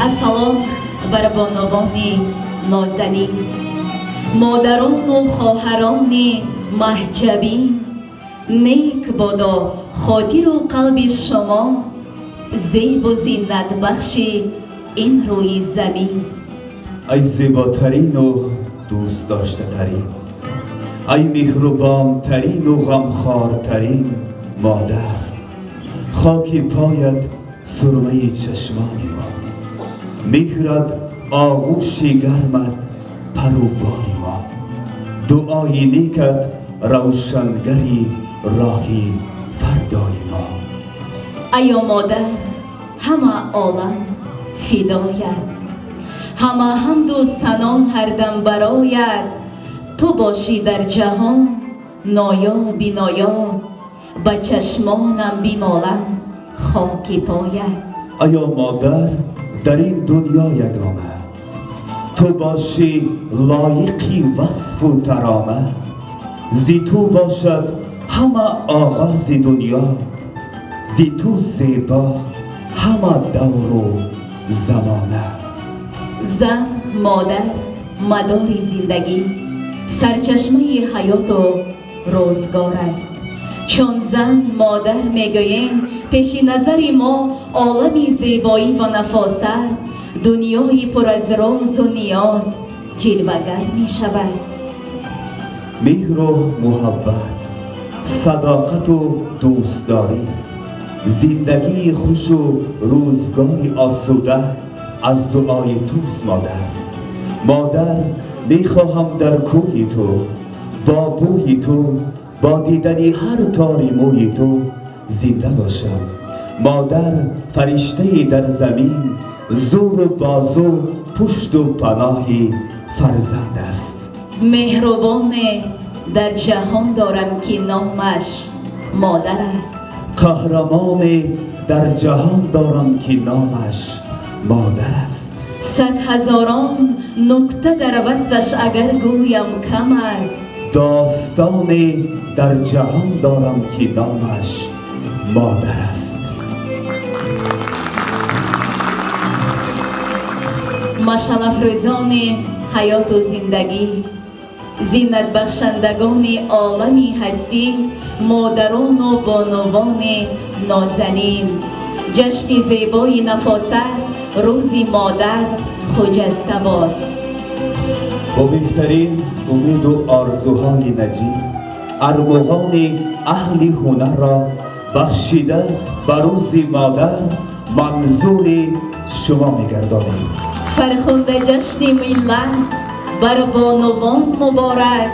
السلام بر بانوان نازنین، مادران و خواهران محجبین. نیک بادا خاطر و قلب شما، زیب و زینت بخشی این روی زمین. ای زیباترین و دوست داشته ترین، ای مهربان ترین و غمخوارترین مادر، خاک پایت سرمه چشمان ما، مهرت آغوش گرمت پروبال ما، دعای نیکت روشنگری راهی فردای ما. ایا مادر همه عالم فدایت، همه حمد و ثنا هر دم برایت. تو باشی در جهان نایاب نایاب، به چشمانم بیمالم خاک پایت. ایا مادر در این دنیا یگانه، تو باشی لایقی وصف و ترانه، زی تو باشد همه آغاز دنیا، زی تو زیبا همه دور و زمانه. زن مادر مدار زندگی، سرچشمه حیات و روزگار است. چون زن مادر میگوییم پیش نظر ما عالمی زیبایی و نفاست، دنیای پر از راز و نیاز جلوگر می شود. مهر و محبت، صداقت و دوستداری، زندگی خوش و روزگاری آسوده از دعای توست مادر. مادر میخواهم در کوی تو، با بوی تو، با دیدنی هر تاری موی تو زنده باشم. مادر فرشته در زمین، زور و بازو پشت و پناهی فرزند است. مهربان در جهان دارم که نامش مادر است. قهرمان در جهان دارم که نامش مادر است. 100,000 نکته در وصفش اگر گویم کم است. داستان در جهان دارم که نامش مادر است. مشعل افروزان حیات و زندگی، زینت بخشندگان عالمی هستی، مادران و بانوان نازنین. جشن زیبای نفاست روزی مادر خجسته باد. با بهترین امید و آرزوهای نجیب، ارمغان اهل هنر را بخشیده به روز مادر منظور شما می‌گردانیم. فرخنده جشن ملت بر بانوان مبارک،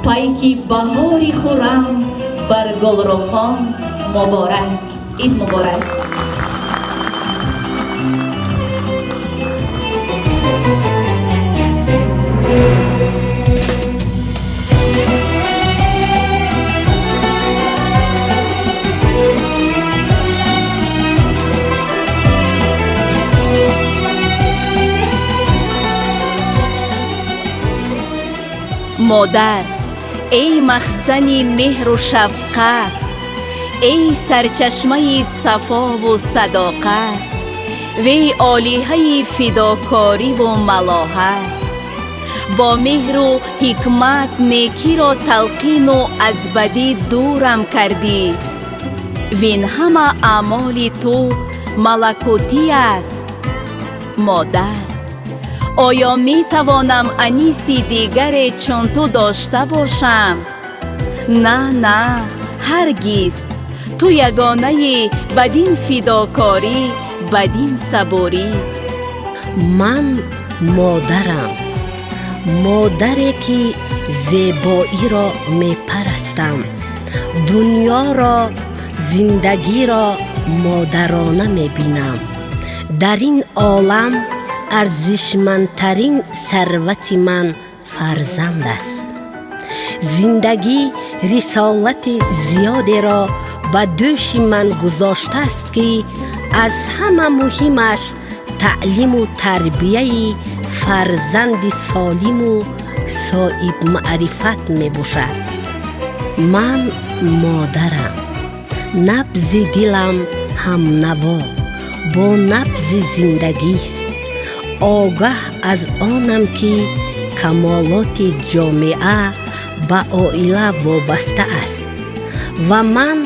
پیکی بهاری خورم بر گلرخان مبارک. عید مبارک. مادر ای مخزن مهر و شفقت، ای سرچشمه صفا و صداقت، وی عالیه فداکاری و ملاحت. با مهر و حکمت نیکی را تلقین و از بدی دورم کردی، وین همه اعمال تو ملکوتی است. مادر آیا می توانم انیسی دیگر چون تو داشته باشم؟ نه نه هرگز. تو یگانه بدین فداکاری، بدین صبوری. من مادرم، مادری که زیبایی را می پرستم، دنیا را، زندگی را مادرانه می بینم. در این عالم ارزشمندترین ثروت من فرزند است. زندگی رسالت زیادی را به دوش من گذاشته است که از همه مهمش تعلیم و تربیه فرزند سالم و صاحب معرفت می باشد. من مادرم، نبض دلم هم نوا با نبض زندگی است. آگاه از آنم که کمالات جامعه به عائله وابسته است و من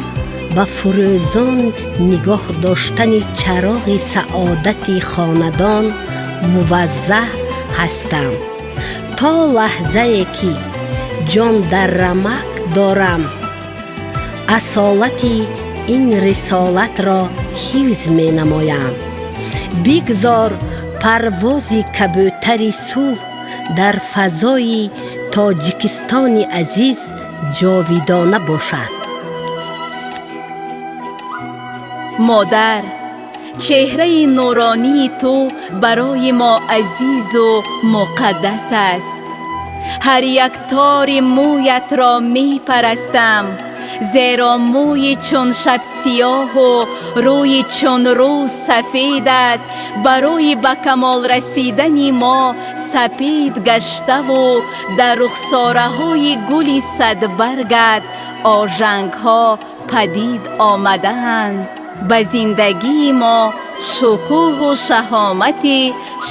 به فروزان نگاه داشتن چراغ سعادت خاندان موظف هستم تا لحظه که جان در رمق دارم اصالت این رسالت را حفظ می نمایم. بگذار پرواز کبوتر صلح در فضای تاجیکستان عزیز جاویدانه باشد. مادر، چهره نورانی تو برای ما عزیز و مقدس است. هر یک تار مویت را می پرستم، زیرا موی چون شب سیاه و روی چون روز سفیدت برای به کمال رسیدن ما سپید گشته و در رخساره های گلی صد برگت آژنگ ها پدید آمدند. به زندگی ما شکوه و شهامت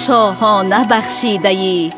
شاهانه بخشیده ای.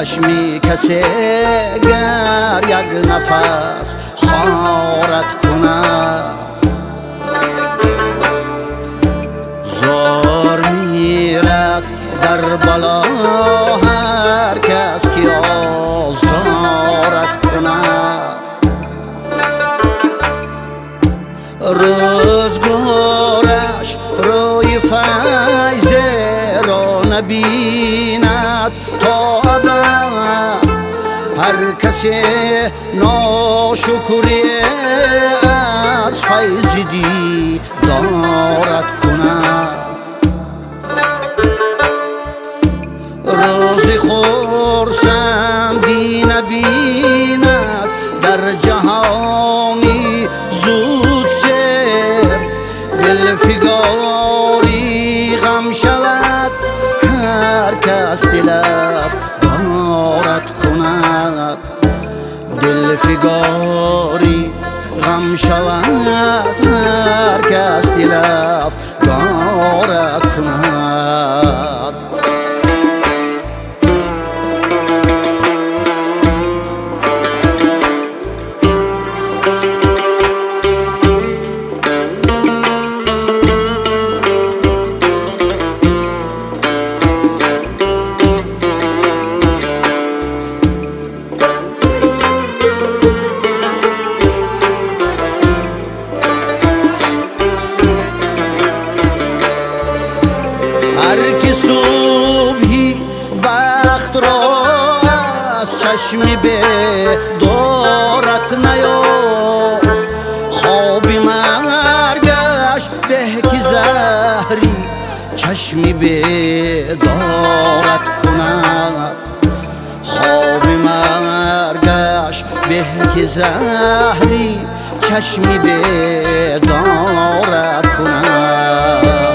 چشمی کسی گر یک نفس خارت کند زار میرد در بالا هر کس که آزارت کند روزگارش روی فیض را نبیند تا هر کسی ناشکری از فیض دیدارت کند روز خرسندی نبیند در جهانی زود سر دل فگاری غم شود هر کس دلف دارت کند دل فگاری غم شود هر کس دلف دارت کند چشمی به دارت نیافت خوابی مرگش به که زهری چشمی به دارت کند خوابی مرگش به که زهری چشمی به دارت کند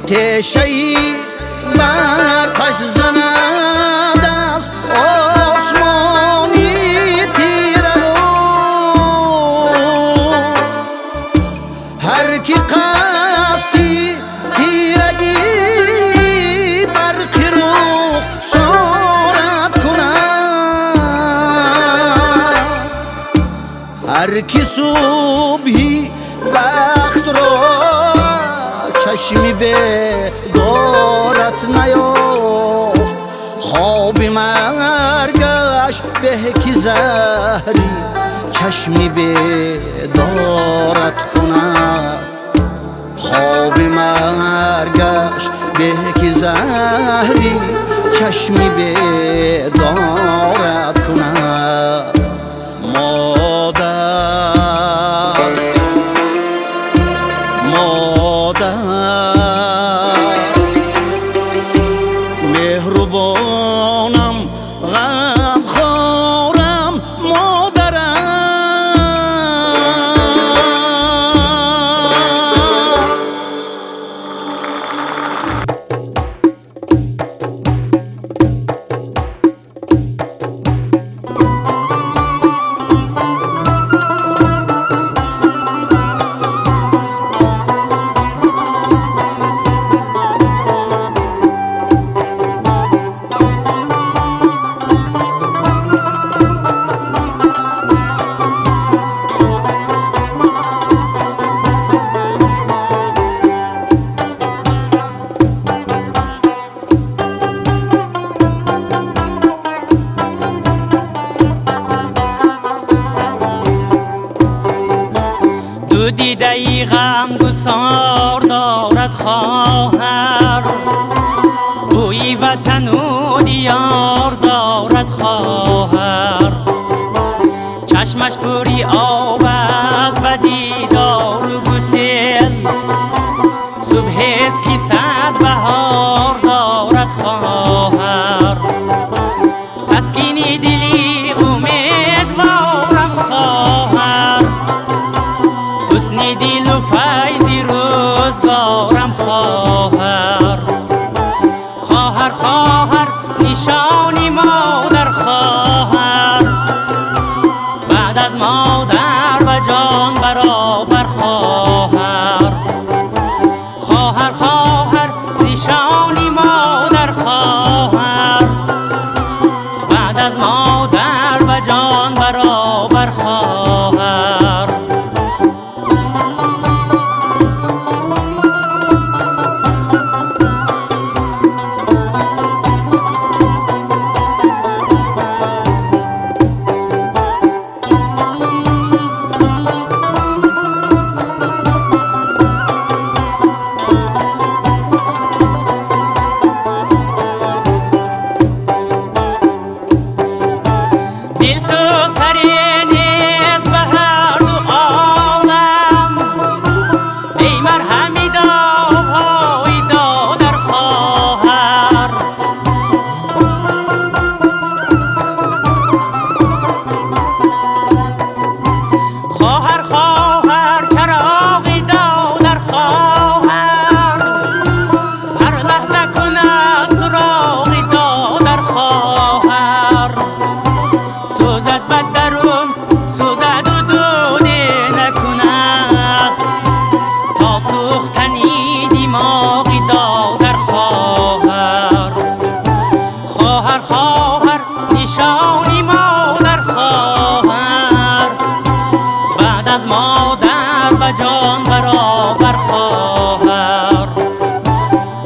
تشهی بر پس زند از آسمانی تیره رو هر کی قصدی تیرگی برق روح سارت کند هر کی صبحی وقت رو چشمی به دارت نیافت خوابی مرگش به که زهری چشمی به دارت کند خوابی مرگش برگشت به که زهری چشمی به دارد کند مادر مهربانم غمخوارم مادرم دو دیده ای غم گسار دارد خواهر بوی وطن و دیار دارد خواهر چشمش پوری آب از بدیدار و گسل صبح است که صد بهار دارد خواهر تسکینی دلی امیدوارم خواهر حسن دل و فیضی روزگارم خواهر خواهر خواهر نشانی مادر خواهر بعد از مادر و جان برابر خواهر خواهر خواهر نشانی مادر خواهر بعد از مادر و جان برابر خواهر دلسوزترین از به هر دو عالم ای مرهمی داوهای دادر خواهر خواهر خواهر چراغی دادر خواهر هر لحظه کند سراغی دادر خواهر سوزد بد درون سوزد و دوده نکند تا سوختنی دماغی دادر خواهر خواهر خواهر نشانی مادر خواهر بعد از مادر و جان برابر خواهر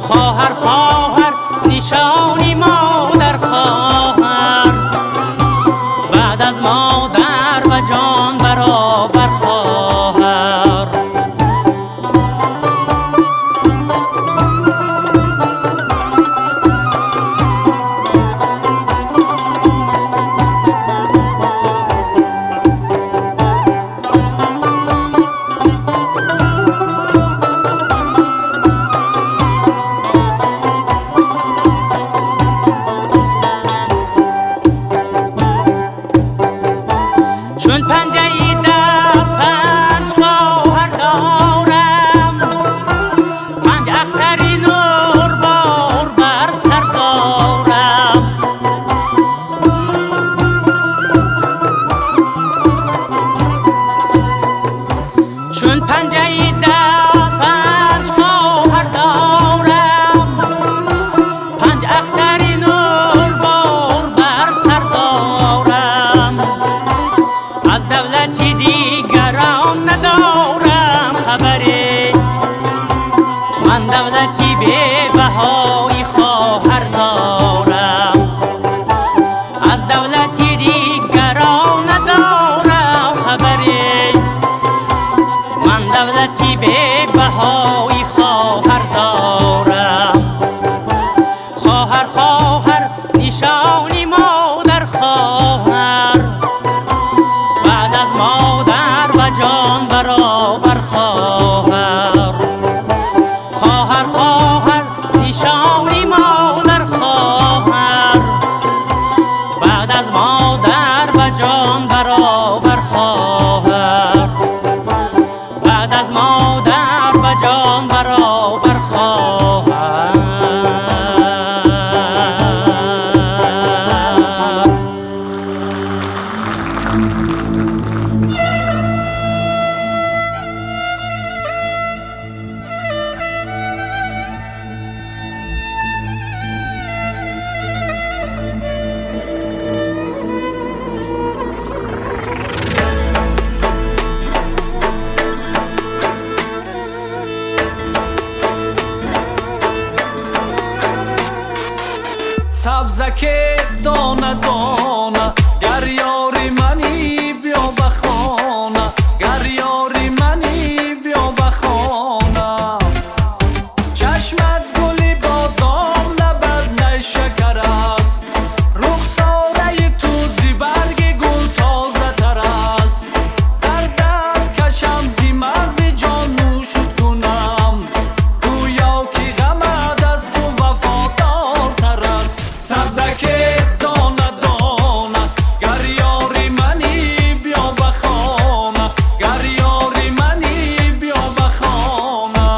خواهر خواهر نشانی مادر خواهر بعد از مادر و جان برابر خواهر چون پنجه دست پنج خواهر دارم پنج اختری نور بار بر سر دارم چون پنجه دست پنج خواهر دارم پنج اختری نور بار بر سر دارم از دولتی دیگران ندارم خبری من دولتی به بهای خواهر دارم از دولتی دیگران ندارم خبری من دولتی به بهای خواهر دارم برابر خواهم. سبزک دانه دانه گر یاری منی بیا به خانه، گر یاری منی بیا به خانه. چشمت گلی بادام لبت نیشکر است، رخساره تو زی برگ گل تازه تر است. در درد کشم زی مغز جان نوش کنم، گویا کی غمت است و وفادارتر است. سبزک دانه دانه گر یاری منی بیا به خانه، گر یاری منی بیا به خانه.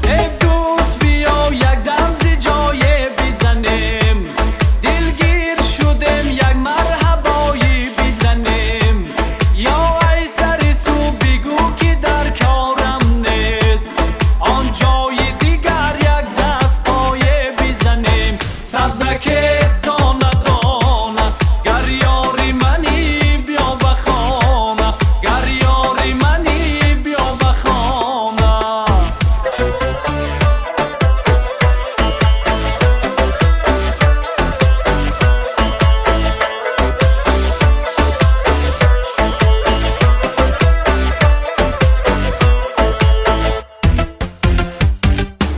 ای دوست بیا یک دم زی جای بزنیم، دلگیر شدیم یک مرحبایی بزنیم. یا ای سر سو بگو که در کارم نیست، آن جای دیگر یک دست پایه بزنیم. سبزک دانه دانه گر یاری منی بیا به خانه، گر یاری منی بیا به خانه.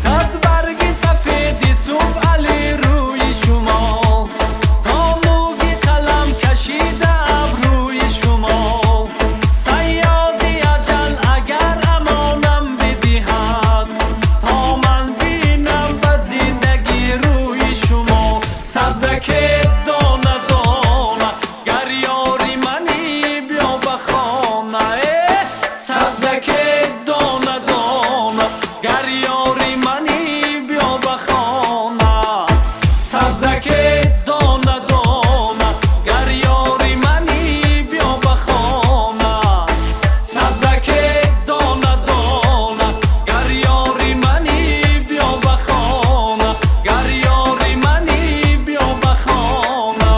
صد برگ سفید صوف علی روی شما، تا موگی قلم کشیده ابروی شما. صیادی اجل اگر امانم بدهد، تا من بینم به زندگی روی شما. سبزک دانه دانه گر یاری منی بیا به خانه، سبزک دانه دانه گر یاری منی بیا به خانه. سبزک دانه دانه گر یاری منی بیا به خانه، سبزک دانه دانه گر یاری منی بیا به خانه، گر یاری منی بیا به خانه.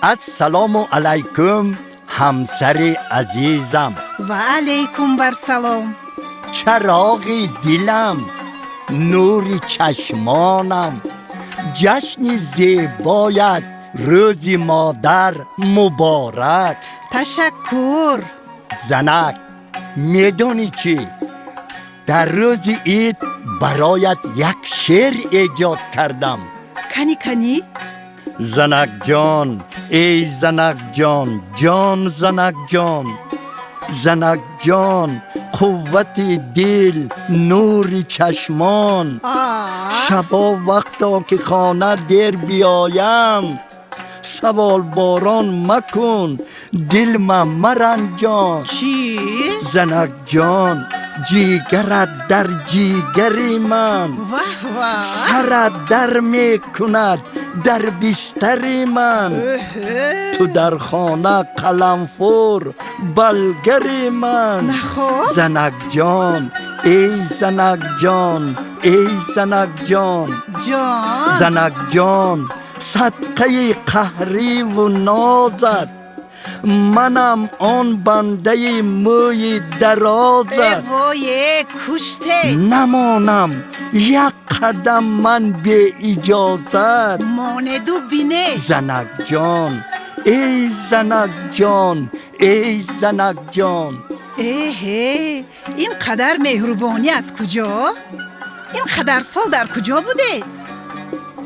السلام علیکم همسر عزیزم، و علیکم بر سلام. چراغ دلم، نور چشمانم. جشن زیبایت روز مادر مبارک. تشکر. زنک میدونی چی؟ در روز عید برایت یک شعر ایجاد کردم. کنی زنک جان ای زنک جان، جان زنک جان. زنک جان قوت دل، نور چشمان. شبا وقتا که خانه دیر بیایم، سوال باران مکن دل من مرنجان. چی؟ زنک جان جیگرت در جیگری من، واه واه. سرت در می کند در بستری من. تو در خانه قلمفور بلگری من. نخواه. زنک جان ای زنک جان، ای زنک جان. جان. زنک جان صدقه قهری و نازت، منم آن بنده موی درازت. وای کشته. نمانم یک قدم من به اجازت. ماندو بینه. زنک جان ای زنک جان، ای زنک جان. این قدر مهربانی از کجا؟ این قدر سال در کجا بوده؟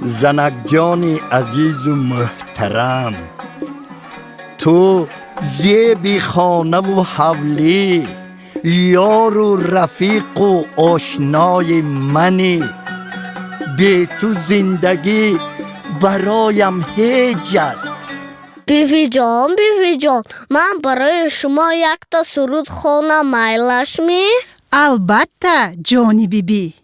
زنک جان عزیز و محترم، تو زیبی خانه و حولی، یار و رفیق و آشنای منی. بی تو زندگی برایم هیچ است. بیوی جان من برای شما یک تا سرود خوانم میلش می؟ البته جانی بیبی.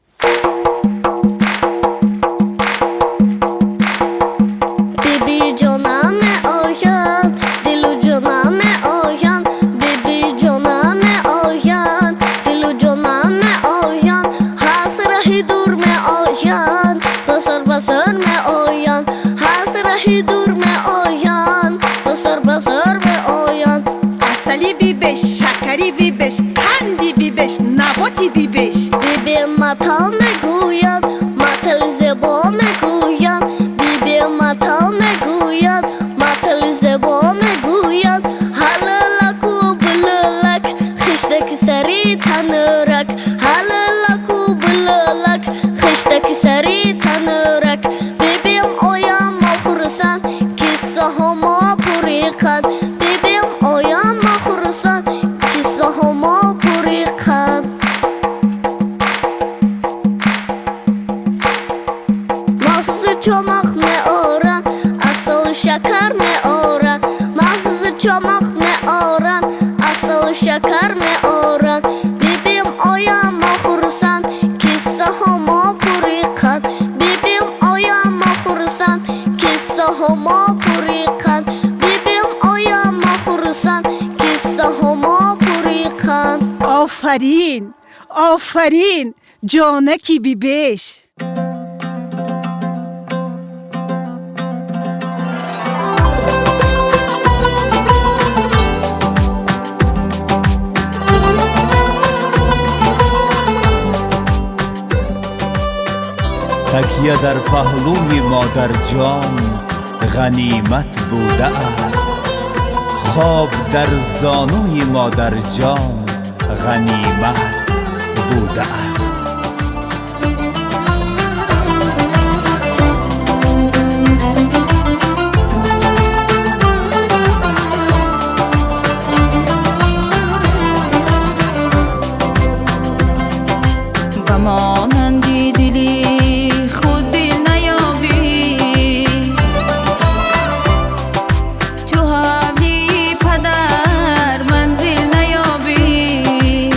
بیبی جانم آیند، دل و جانم آیند، بیبی جانم آیند، دل و جانم آیند، هست رهی دور می آیند، بسر می آیند، هست رهی دور می آیند، بسر می آیند. اصلی بیبش، شکری بیبش، قندی بیبش، نباتی بیبش. بیبی متل میگوید، متل زیبا میگوید، بیبی متل میگوید، متل زیبا میگوید. هلالک و بلالک خشتک سری تنرک، هلالک و بلالک خشتک سری تنرک. بیبیم آیم مخورسن کسه هما پریقند، بیبیم آیم مخورسن کسه هما پریقند. مغز چماق می آرن، اصل شکر می آرن، مغز چماق می آرن، اصل شکر می آرن. بیبیم آیا مخورسن کسه هما پریقند، بیبیم آیا مخورسن کسه هما پریقند، بیبیم آیا مخورسن کسه هما پریقند. آفرین آفرین جانکی بیبش. تکیه در پهلوی مادر جان غنیمت بوده است. خواب در زانوی مادر جان غنیمت بوده است. بمانندی دلی خود دل نیابی، چو حالی پدر منزل نیابی.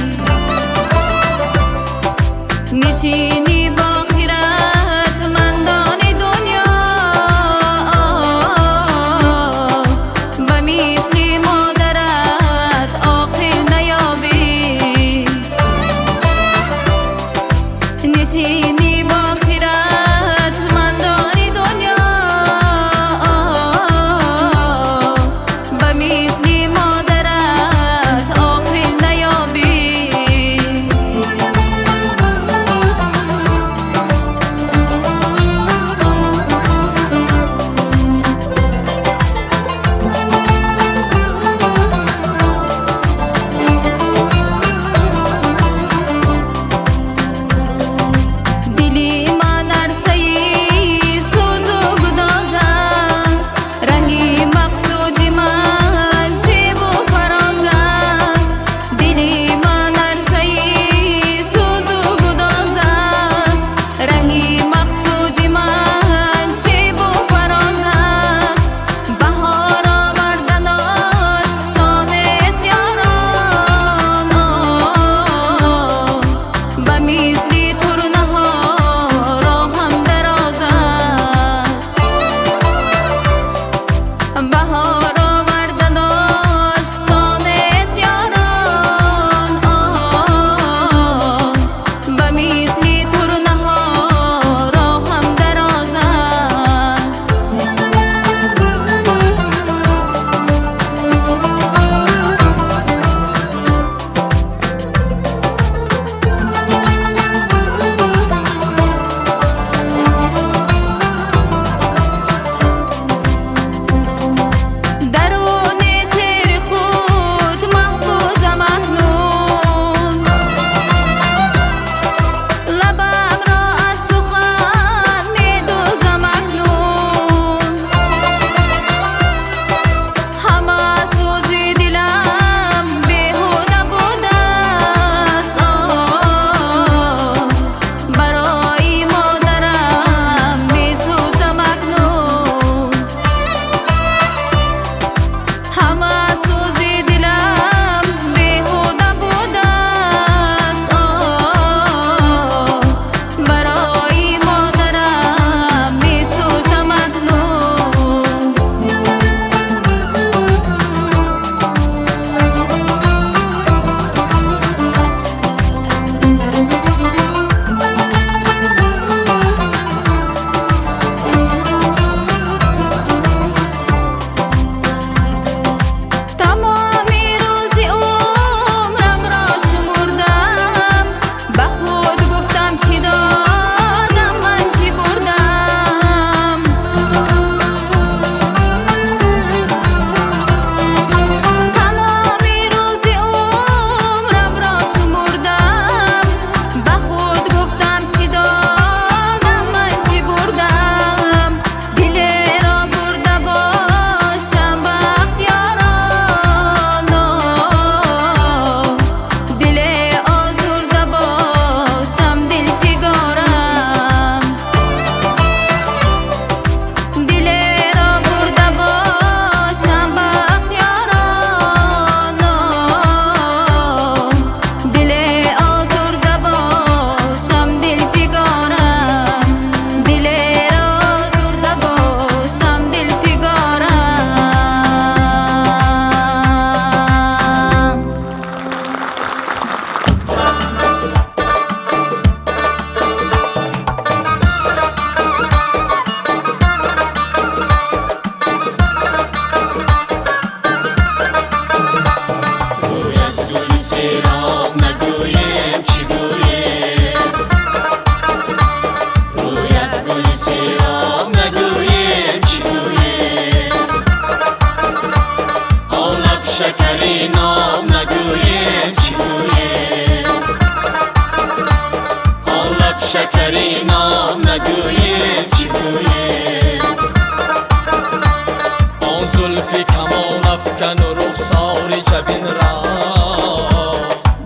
شبین را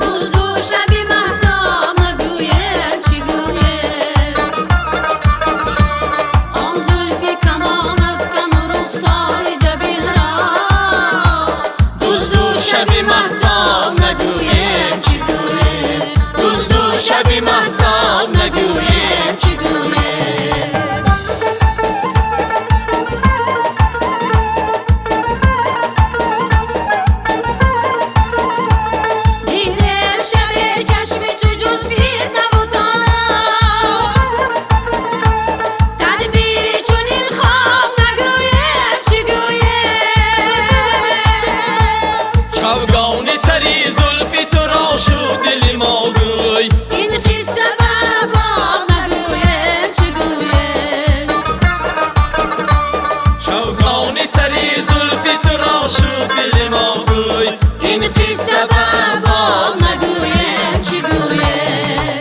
دزدو شبی مهتاب نگویم چی گویم آن زلفی کمان افکن و رخسار جبین را دزدو شبی مهتاب نگویم چی گویم دزدو شبی مهتاب نگویم چی گویم چوگانی سری زلفی تو را شد دل ما گوی این قصه بابا نگویم چی گویم چوگانی سری زلفی تو را شد دل ما گوی این قصه بابا نگویم چی گویم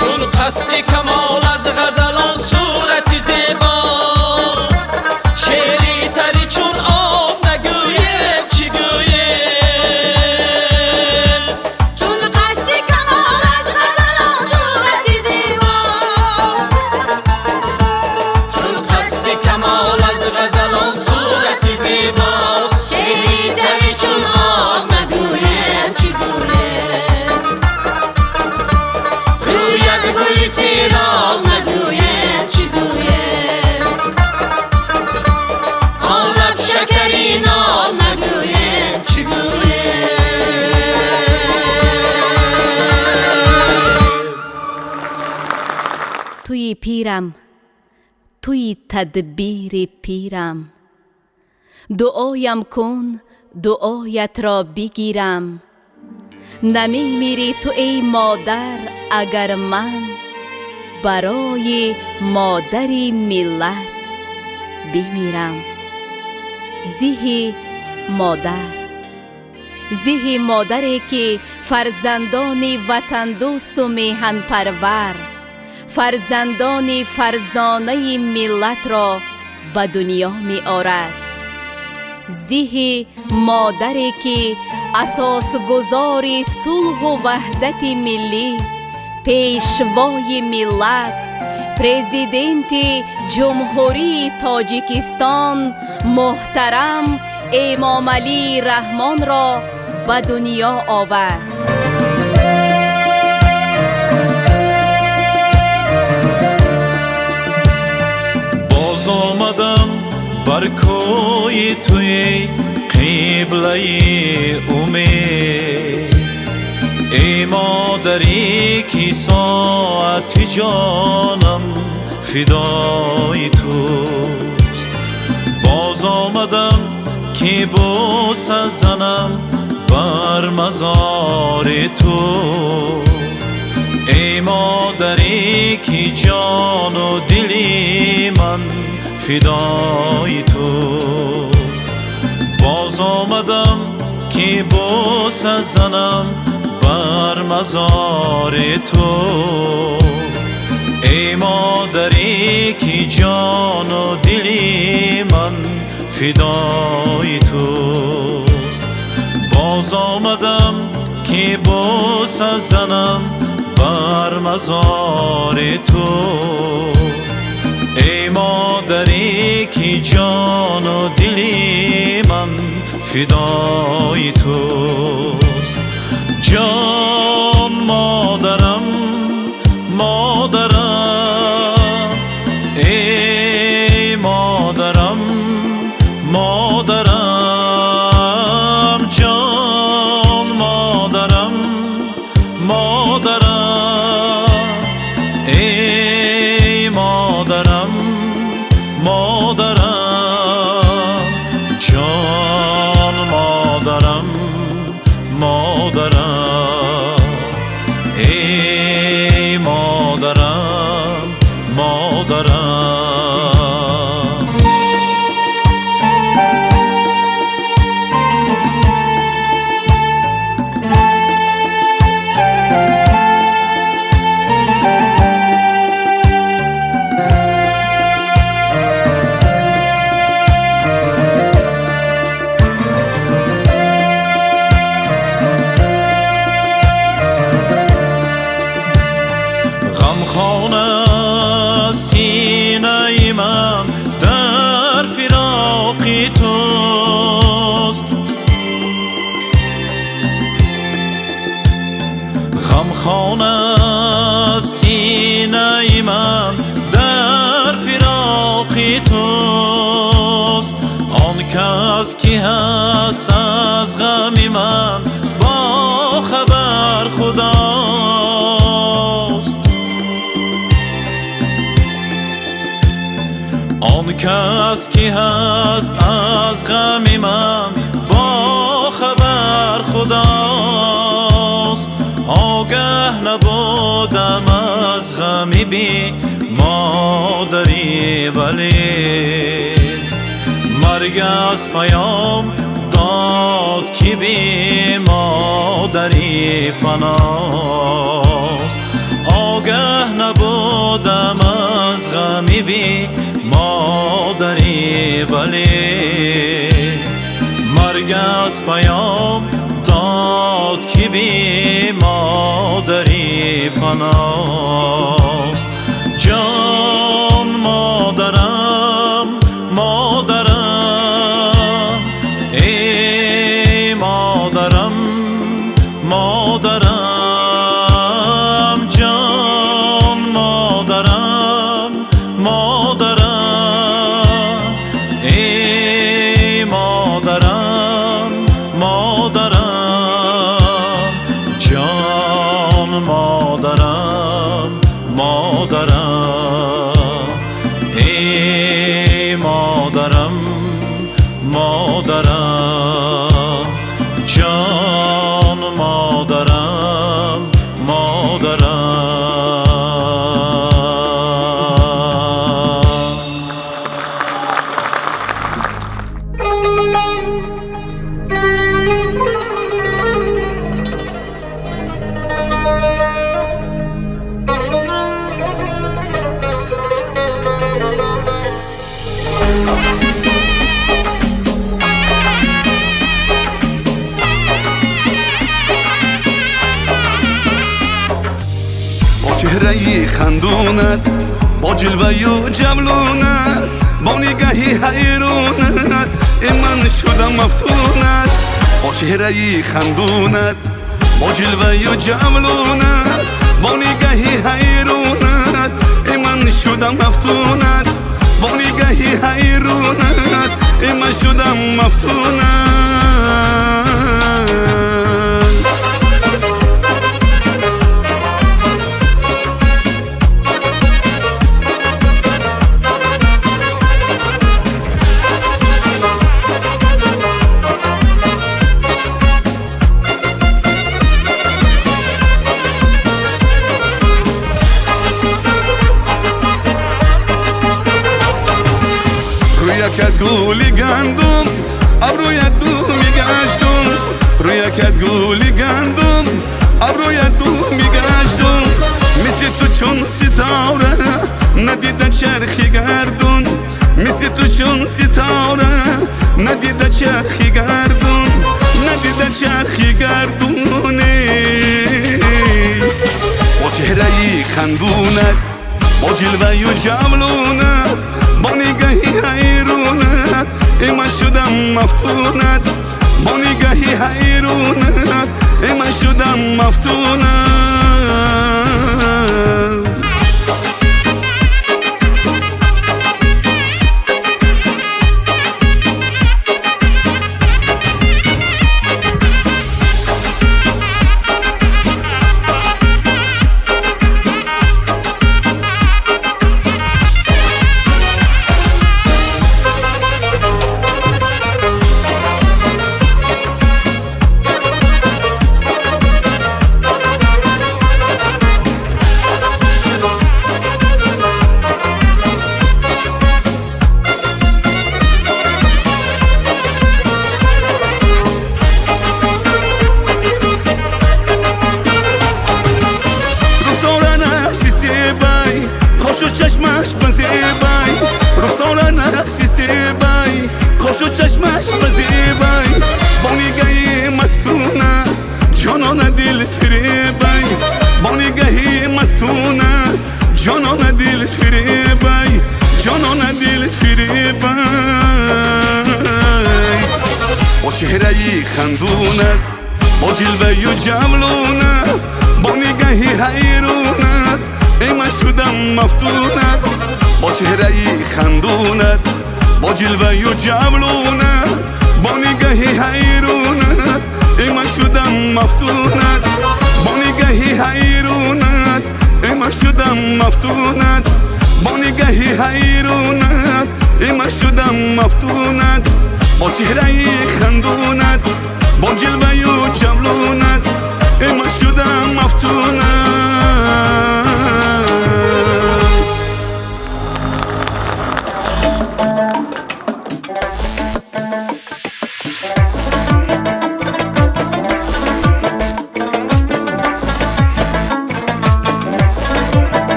چون قصد کمال از غزلان صورت زیبا شعری تری چون آب نگویم چی گویم چون قصد کمال از غزلان صورت زیبا چون قصد کمال از غزلان صورت زیبا شعری تری چون آب نگویم چی گویم رویت گل سیراب نگویم چی گویم آن لب شکری ناب نگویم چی گویم توی پیرم توی تدبیر پیرم دعایم کن دعایت را بگیرم نمی میری تو ای مادر اگر من برای مادری ملت بمیرم زیه مادری که فرزندان وطن دوست و میهن پرور فرزندان فرزانه ملت را به دنیا می آورد زیه مادری که اساس گذاری صلح و وحدت ملی پیشوای ملت پرزیدنت جمهوری تاجیکستان محترم امام علی رحمان را به دنیا آورد باز آمدم بر کوی توی قبله امید ای مادری که ساعت جانم فدای توست باز آمدم که بوسه زنم بر مزار تو ای مادری که جان و دلی من فدای توست باز آمدم که بوسه زنم بر مزار تو ای مادری که جان و دلی من فدای توست باز آمدم که بوسه زنم بر مزار تو ای مادری که جان و دلی من فدای توست جان مادرم مادرم ای مادرم مادرم جان مادرم مادرم ای مادرم مادرم جان مادرم مادرم غمخوان است سینه من در فراق توست. آن کس که هست از غم من با خبر خداست. آن کس که هست از غم من با خبر خداست. آگه نبودم از غم بی مادری، ولی مرگ از پیام داد که بی مادری فناست. آگه نبودم از غم بی مادری، ولی مرگ از پیام داد که بی مادری فناست. جان مادرم مادرم، ای مادرم مادرم، جان مادرم مادرم، ای مادرم مادرم، جان مادرم مادرم، ای مادرم مادرم، جان مادرم مادرم. چهره خندونت با جلوه و جبلونت، با نگهی حیرونت من شدم مفتونت. با چهره خندونت با جلوه و جبلونت، با نگهی حیرونت من شدم مفتونت. با نگهی حیرونت من شدم مفتونت. رویکت گولی گندم ابرویت دو میگشتم، رویکت گولی گندم ابرویت دو میگشتم. مثل تو چون ستاره ندیده چرخی گردون، مثل تو چون ستاره ندیده چرخی گردون، ندیده چرخی گردونه. با چهره خندونت با جلوه و جبلونت، با نگهی حیرونت من شدم مفتونت. با نگهی حیرونت من شدم مفتونت. چشمش بزیبای رخسار نقشی سیبای، خوشو چشمش بزیبای با نگهی مستونه جانان دل فریبای، با نگهی مستونه جانان دل فریبای، جانان دل فریبای. با چهره خندونه با جلوه و جملونه با خندونت با جلوه و جملونت با نگهی حیرونت من شدم مفتونت با نگهی حیرونت من شدم مفتونت با نگهی حیرونت من شدم مفتونت با چهره خندونت با جلوه و جملونت من شدم مفتونت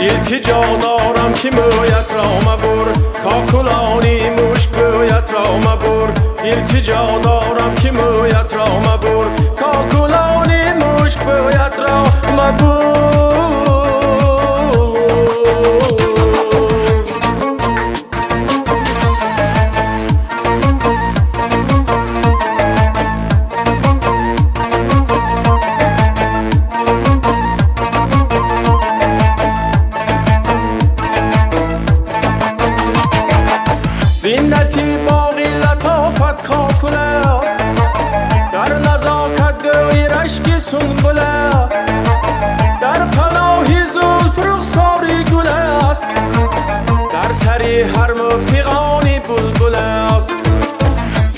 التجا دارم که مویت را مبر کاکلانی مشک بویت را مبر التجا دارم که مویت را مبر کاکلانی مشک بویت را مبر زینتی باقی لطافت کاکل است در نزاکت گوی رشک سنبل است در پناهی زلف رخساری گل است در سری هر موفقانی بلبل است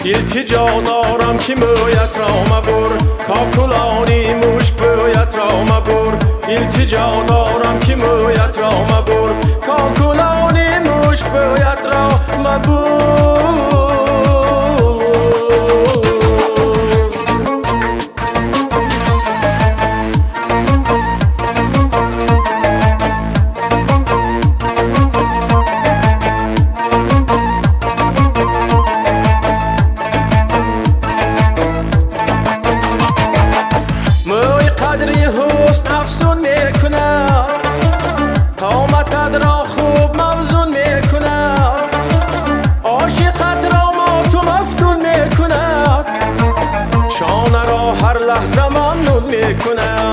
التجا دارم که مویت را مبر کاکلانی مشک بویت را مبر التجا دارم که مویت را مبر کاکلانی مشک بویت را مبر موی قدری حسن افزون میکنه قامتت را خوب موزون میکنه عاشقت را ماتو مفتون میکنه شانه را هر لحظه ممنون میکنه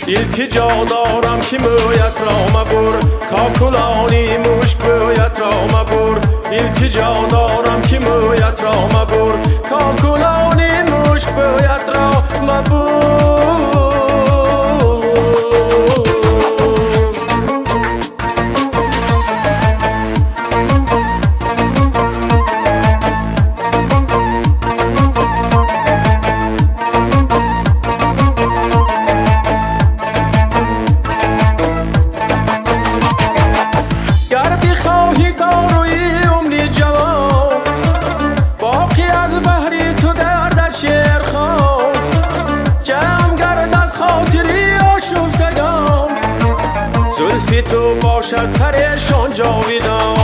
التجا دارم که مویت را مبر کاکلانی مشک بویت را مبر التجا دارم که مویت را مبر کاکلانی مشک بویت را مبر گر بخواهی داروی عمری جوان باقی از بحری تو گردد شعر خوان جمع گردد خاطری آشفتگان زلفی تو باشد پریشان جاویدان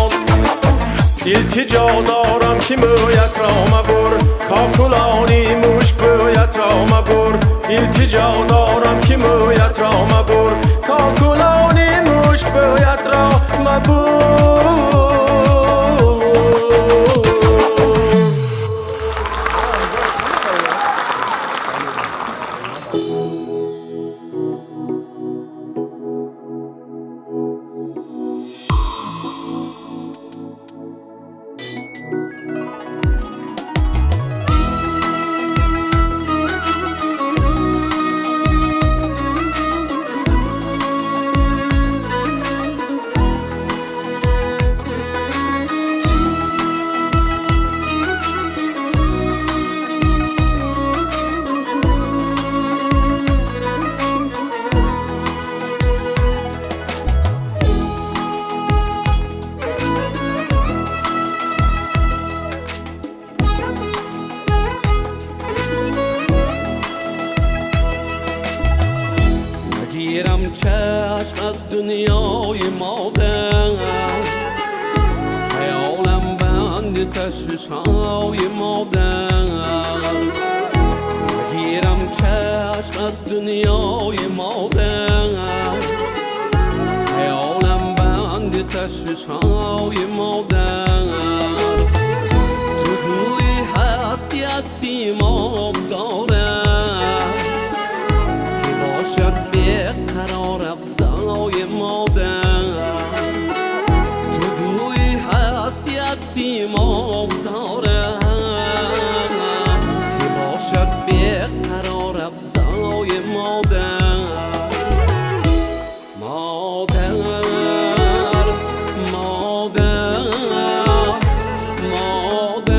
التجا دارم که مویت را مبر کاکلانی مشک بویت را مبر التجا دارم که مویت را مبر کاکلانی مشک بویت را مبر نگیرم چشم از دنیای مادر خیالم بند تشویش‌های مادر نگیرم چشم از دنیای مادر خیالم بند تشویش‌های مادر تو گویی هستی از سیمام دارم سیما دارم که باشد بیقرار افزای مادر مادر مادر مادر مادر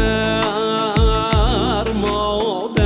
مادر مادر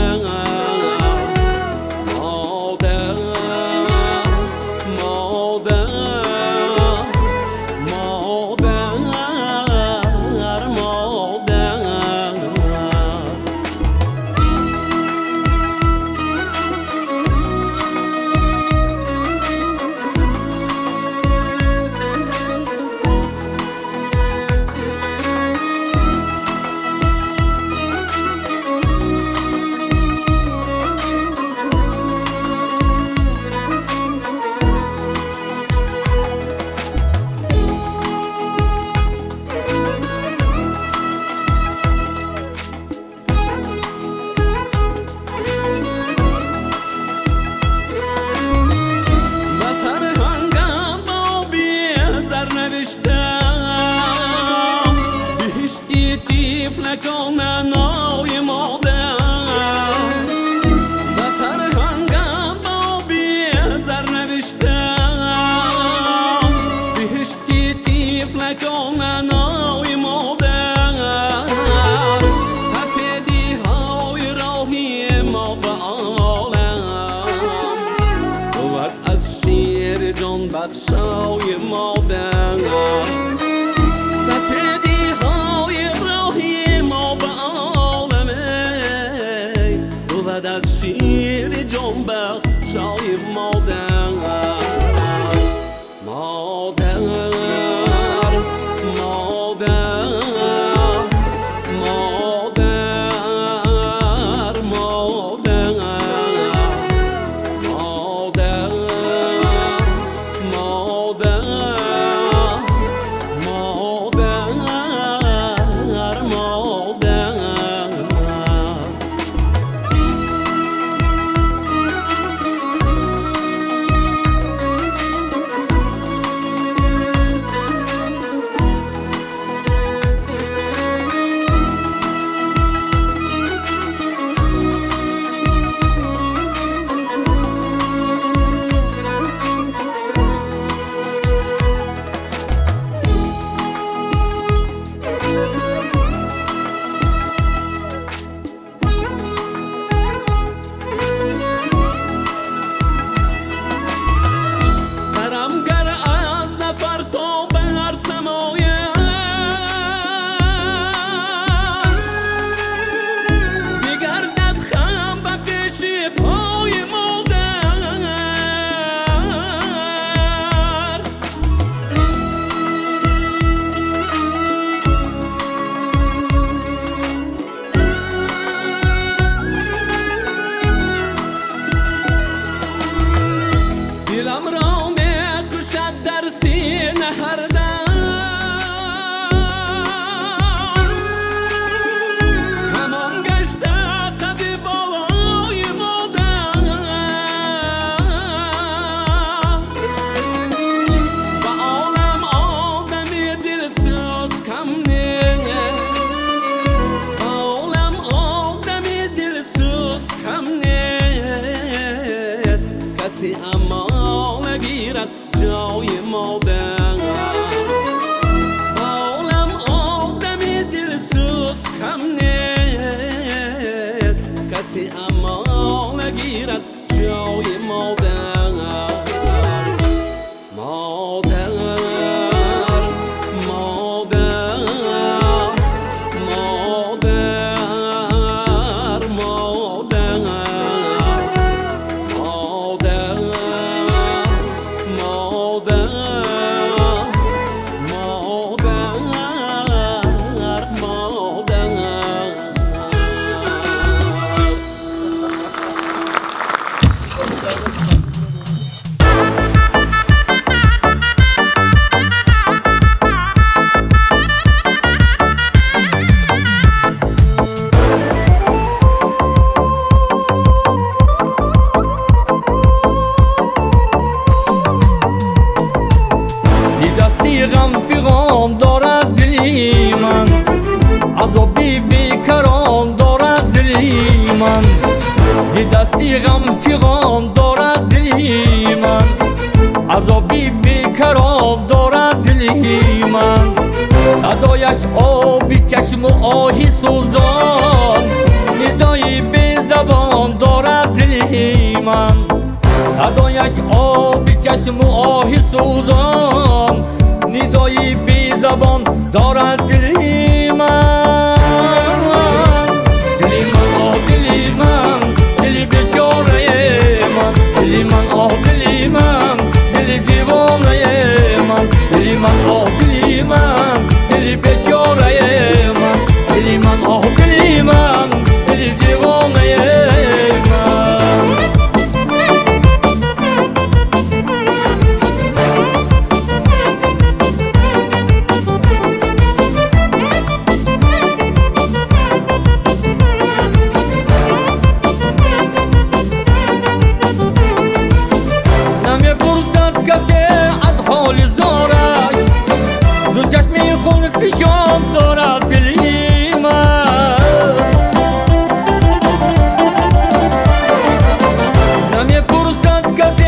طفلکان منای مادر و فرهنگم با بی‌زر نوشتم بهشتی طفلکان منای مادر سفیدی های راهی ما به عالم بود از شیر جان بخشای مادر سفیدی های راهی ما به عالمه بود از شیر جان بخشای مادر مادر مادر مادر مادر مادر دلم را میکشد در سینه هر دم همان گشته قد بالای مادر و عالم آدمی دلسوز کم نیست و عالم آدمی دلسوز کم نیست کسی اما نگیرد جای مادر عالم آدمی دلسوز کم نیست کسی اما نگیرد جای مادر مادر مادر مادر مادر من دستی غم فیغان دارد دلی من عذابی بیکرام دارد دلی من صدایش آبی چشم و آهی سوزان ندایی بی زبان دارد دلی من صدایش آبی چشم و آهی سوزان ندایی بی زبان دارد دلی من دلی من آه دلی من دلی بیچاره من دلی من آه دلی من دلی دیوانه من دلی من آه دلی من دلی بیچاره من دلی من آه دلی من دلی دیوانه من پیشم دارد دلی من نمی پرسد کسی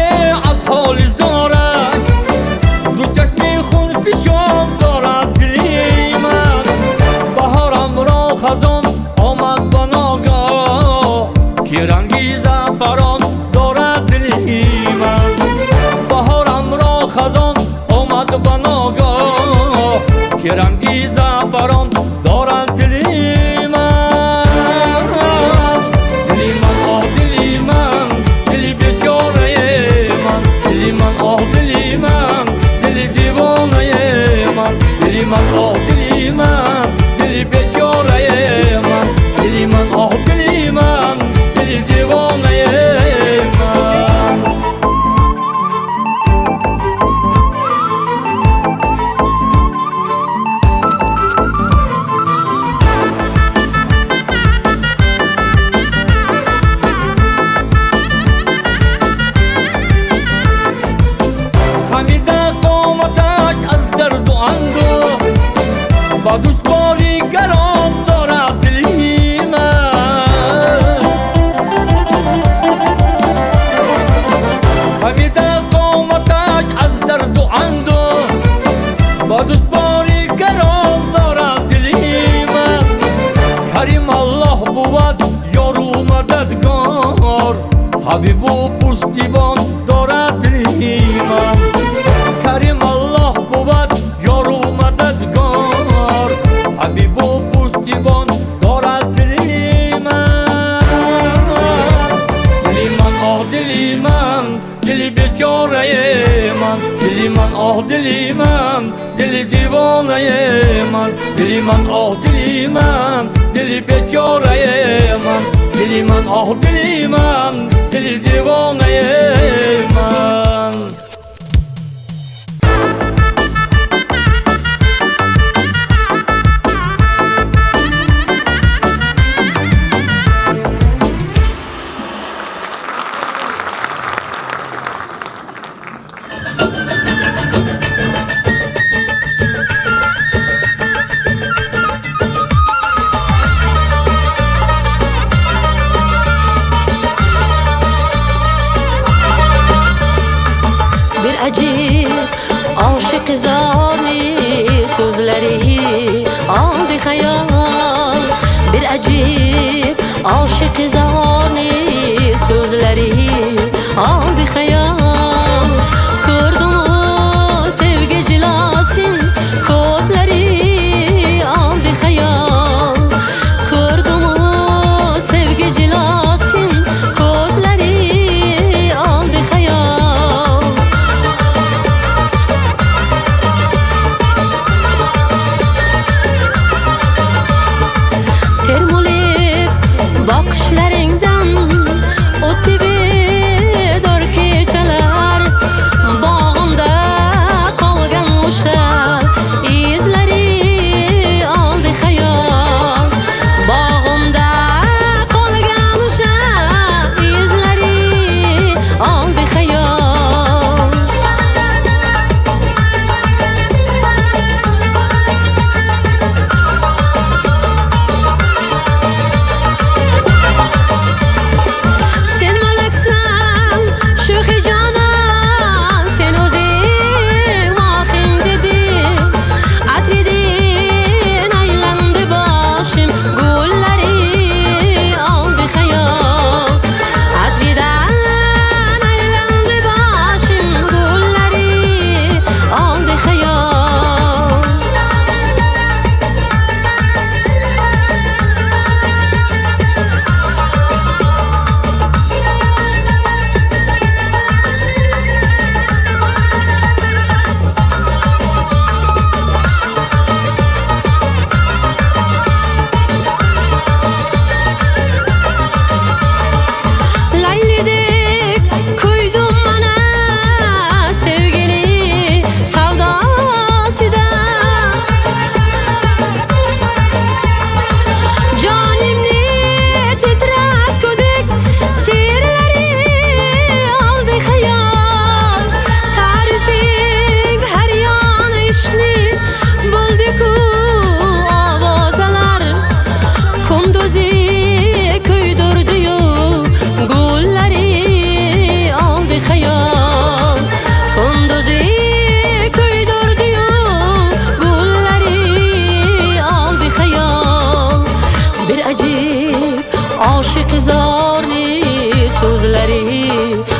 از حال زارش دو چشمی خون پیشم دارد دلی من بهارم را خزان آمد به ناگاه که رنگی زعفران دارد دلی من بهارم را خزان آمد به ناگاه که رنگی زعفران دارد دلی من دلی من آه دلی من دلی بیچاره من دلی من آه دلی من دلی دیوانه من دلی من آه دلی من دلی بیچاره من دلی من آه دلی من دلی دیوانه من با دشواری گران دارد دلی من خمیده قامتش از درد و اندوه با دشواری گران دارد دلی من کریم الله بود یار و مددگار حبیب و پشتیبان دارد دلی من کریم الله بود یار و مددگار حبیب و پشتیبان دارد دلی من دلی من آه دلی من دلی بیچاره من دلی من آه دلی من دلی دیوانه من دلی من آه دلی من دلی بیچاره من دلی من آه دلی من دلی دیوانه من aşık zani sözleri aldı hayal bir acip aşık zani sözleri aldı hayal kurdum sevgi cilasın kozları aldı hayal kurdum sevgi cilasın kozları aldı hayal bakışlarından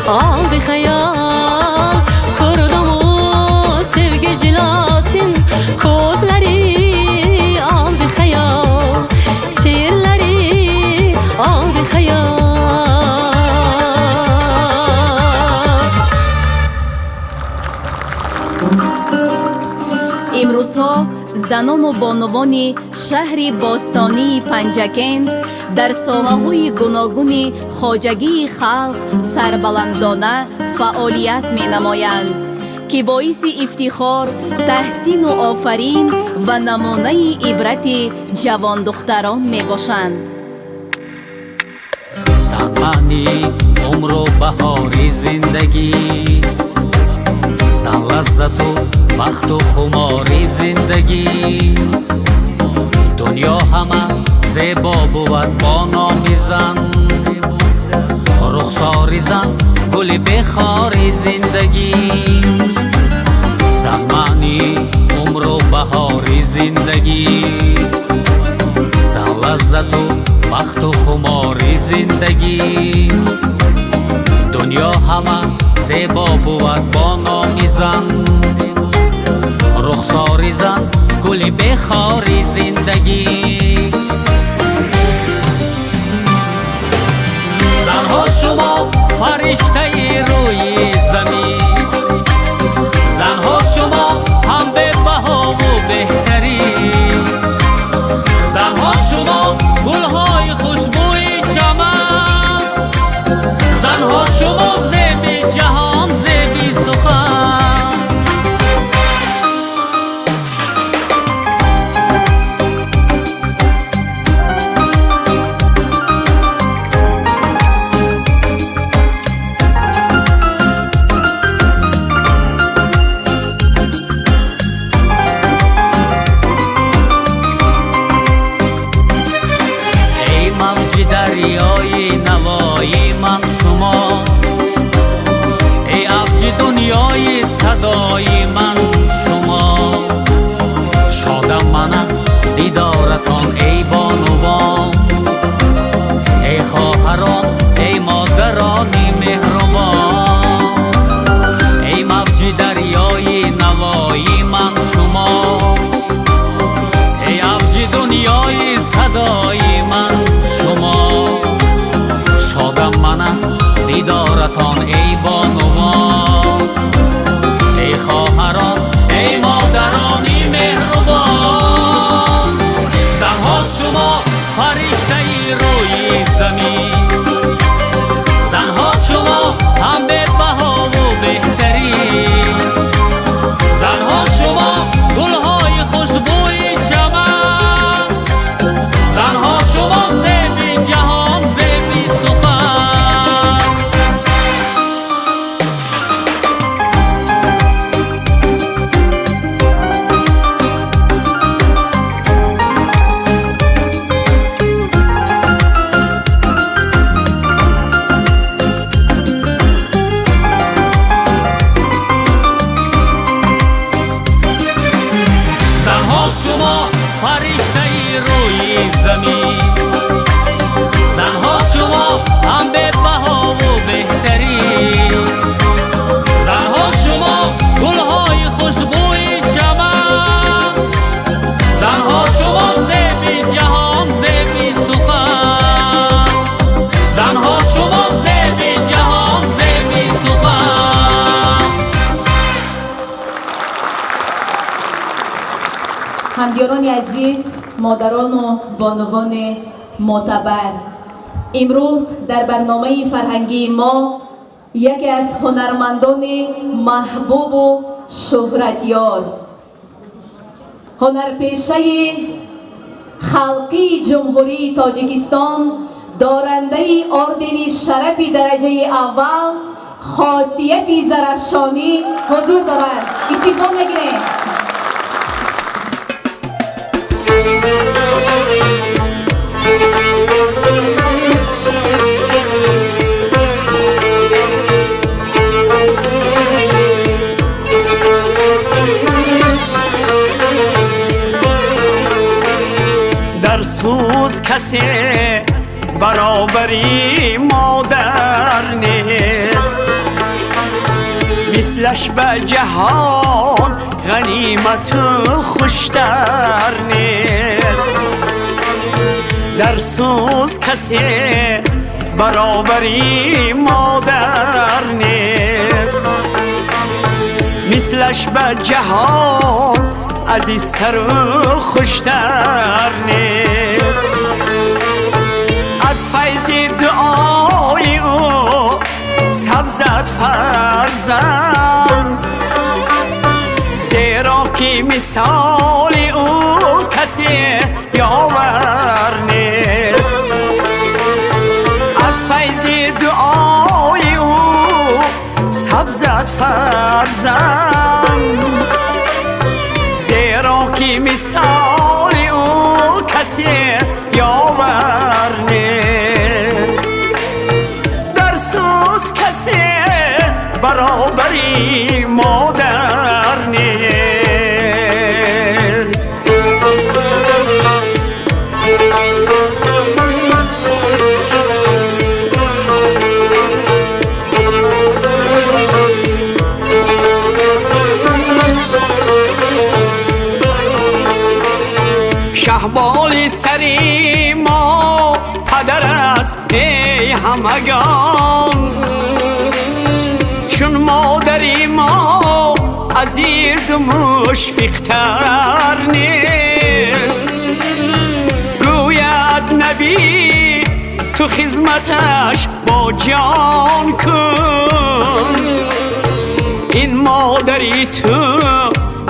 aldı hayal Kurdumu sevgi cilasın Kozları aldı hayal Seyirleri aldı hayal имрӯзҳо занону бонувони шаҳри бостонии панҷакент дар соҳаҳои гуногуни хоҷагии халқ сарбаландона фаъолият менамоянд ки боиси ифтихор таҳсину офарин ва намунаи ибрати ҷавондухтарон мебошанд. замани умру баҳори зиндагӣ зан лаззату бахту хумори зиндагӣ дунё ҳама зебо буд бо номи зан рухсори зан гули бехори зиндагӣ замани умру баҳори зиндагӣ зан лаззату бахту хумори зиндагӣ дунё ҳама зебо буд бо номи зан рухсори зан гули бехори зиндагӣ занҳо шумо фариштаи рӯи замин занҳо шумо ҳам бебаҳову беҳтарин занҳо шумо гулҳои хушбӯи чаман занҳо шумо зеби ҷаҳон зеби сухан эй мавҷи дарёи навои ман шумо эй авҷи дунёи садои ман шумо шодам ман аст дидоратон эй бонувон эй хоҳарон эй модарони меҳрубон эй мавҷи дарёи навои ман шумо эй авҷи дунёи садои ман шумо шодам ман аст дидоратон эй бонувон эй хоҳарон эй модарони меҳрубон занҳо шумо фариштаи рӯи замин занҳо шумо ҳам бебаҳову беҳтарин занҳо шумо гулҳои хушбӯи чаман занҳо шумо зеби ҷаҳон зеби сухан занҳо шумо фариштаи рӯи замин занҳо шумо ҳам бебаҳову беҳтарин занҳо шумо гулҳои хушбӯи чаман занҳо шумо зеби ҷаҳон зеби сухан занҳо шумо зеби ҷаҳон зеби сухан ҳамдиёрони азиз, модарону бонувони моътабар, имрӯз дар барномаи фарҳангии мо яке аз ҳунармандони маҳбубу шӯҳратёр ҳунарпешаи халқии ҷумҳурии тоҷикистон дорандаи ордени шарафи дараҷаи аввал خاصیتی زرفشانی حضور دارند. استقبال می‌گیریم. در سوز کسی برابری مادر نیست، مثلش به جهان غنیمت خوشتر نیست. در سوز کسی برابری مادر نیست. مثلش به جهان عزیزتر و خوشتر نیست. از فیض دعای او سبزد فرزند، زیرا که مثال او کسی یاور نیست. از فیض دعای او سبزد فرزند، زیرا که مثال او کسی یاور نیست. در سوز کسی برابری مادر نیست. شهبال سری ما پدر است ای همگان، چون مادری ما عزیز و مشفق‌تر نیست. گوید نبی تو خدمتش با جان کن، این مادری تو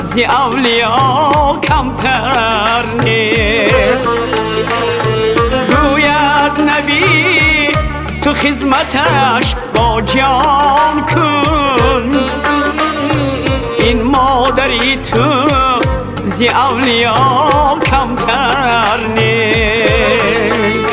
ز اولیا کمتر نیست. گوید نبی تو خدمتش با جان کن، این مادری تو ز اولیا کمتر نیست.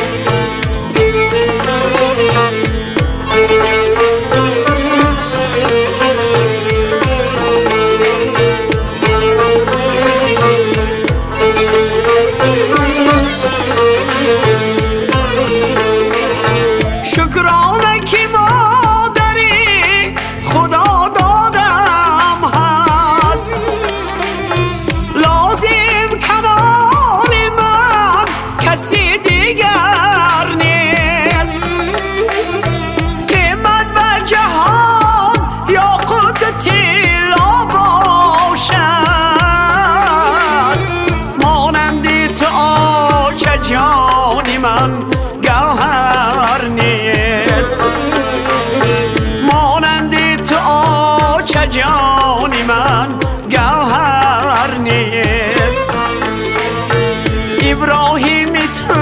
شکرانه که مادری خدا دادم هست، لازم کنار من کسی دیگر نیست. قیمت به جهان یاقوت طلا باشد، مانند تو آج جان من گوهر نیست. مانند تو آج جان من گوهر نیست. ابراهیم تو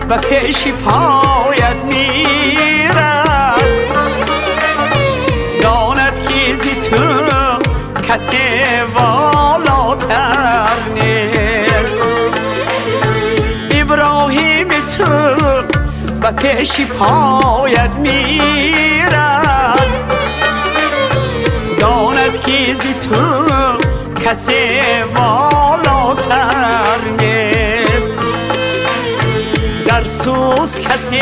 به پیش پایت میرد، داند که زی تو کسی والاتر نیست. ابراهیم تو به پیش پایت میرد، داند که زی تو کسی والاتر نیست. در سوز کسی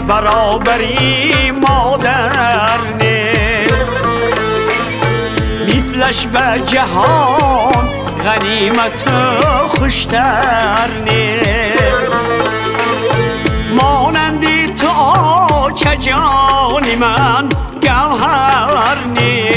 برابری مادر نیست. مثلش به جهان غنیمت خوشتر نیست. مانندی تو آج جان من گوهر نیست.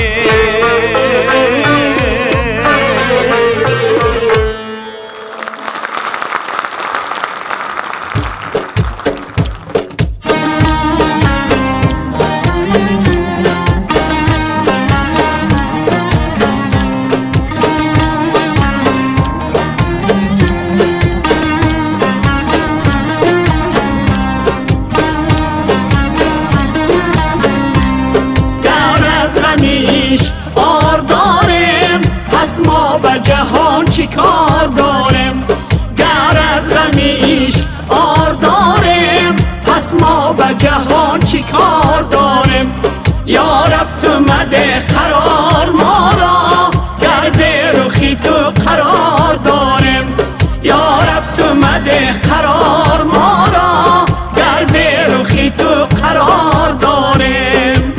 جهان چی کار داریم؟ گر از غمیش آر داریم، پس ما به جهان چی کار داریم؟ یا رب تو مده قرار ما را، گر به رخی تو قرار داریم. یا رب تو مده قرار ما را، گر به رخی تو قرار داریم.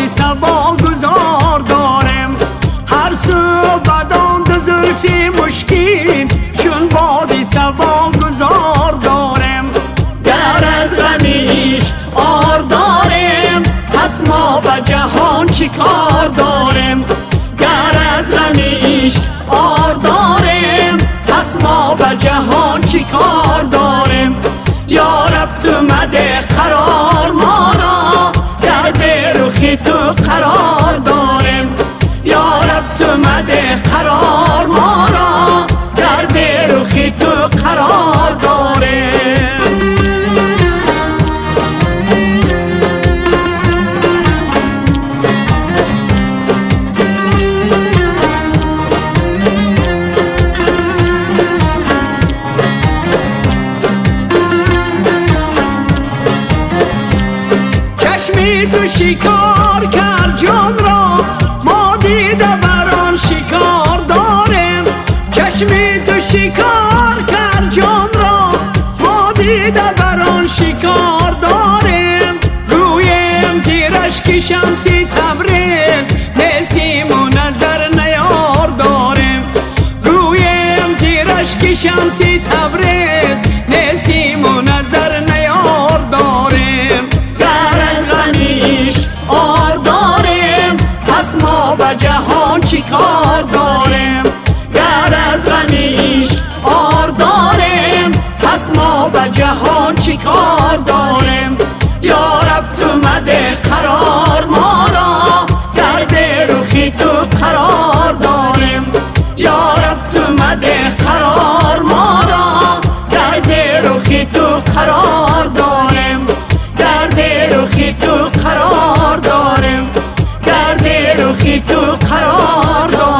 باد سبا گذار دارم، هر سو بدان دو زلفی مشکین چون باد سبا گذار دارم. گر از غمیش آر دارم پس ما به جهان چی کار دارم. گر از غمیش آر دارم پس ما به جهان چی کار دارم. یا رب تو مده قرار ما را، در به رخی تو قرار دارم. یا رب تو مده قرار ما را، در به رخی تو قرار دارم. چشمی تو شکار کرد جان را، ما دیده بران شکار دارم. چشمی تو شکار کرد جان را، ما دیده بران شکار دارم. رویم زیرش که شمسی تبریز نسیم و نظر نیار دارم. رویم زیرش که شمسی تبریز نسیم و نظر نیار دارم. آر دارم پس ما به جهان چی کار دارم. گر از غمیش آر دارم پس ما به جهان چی کار دارم. یا رب تو مده قرار ما را، در به رخی تو قرار دارم. یا رب تو مده قرار ما را، در به رخی تو قرار دارم. در به رخی تو قرار دارم. در به رخی تو قرار دارم.